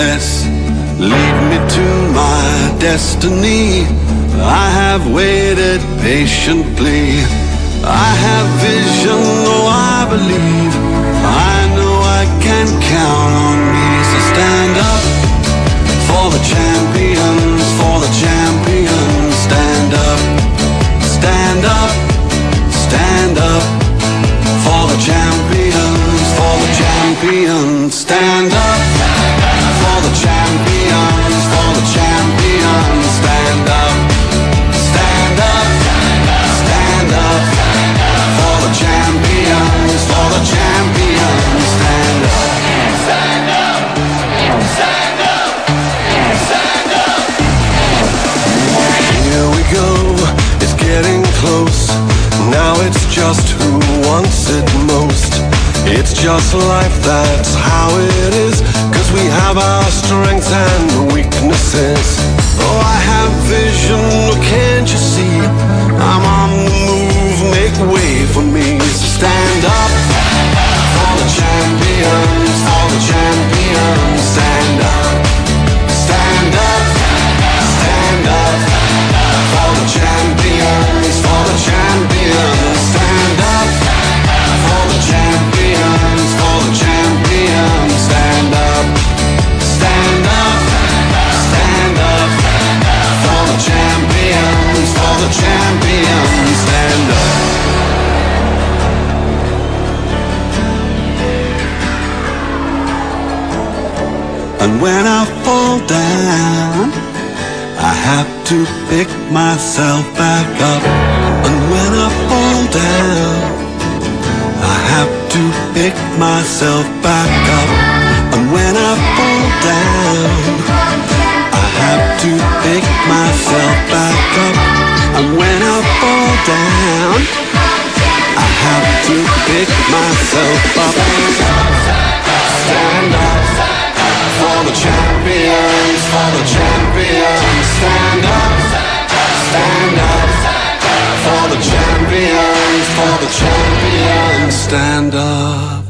less. Lead me to my destiny. I have waited patiently. I have vision, oh I believe. I know I can count on me. So stand up for the champions, for the champions. Stand up, stand up, stand up for the champions, for the champions. Stand up for the champions, for the champions. Stand up, stand up, stand up for the champions, for the champions. Stand up, stand up, stand up, stand up. Here we go, it's getting close. Now it's just who wants it most. It's just life, that's how it is. 'Cause we have our strengths and weaknesses. Oh, I have vision, can't you see? I'm on the move, make way for me. So stand up for the champions, for the champions. Stand up, stand up, stand up for the champions, for the champions. Stand up for the champions, for the champions. Stand up, stand up, stand up for the champions, for the champions. Stand up. And when I fall down, I have to pick myself back up. And when I fall down, I have to pick myself back up. And when I fall down, I have to pick myself back up. And when I fall down, I have to pick myself up. Stand up for the champions, for the champions. Stand up, stand up for the champions, for the champions. Stand up.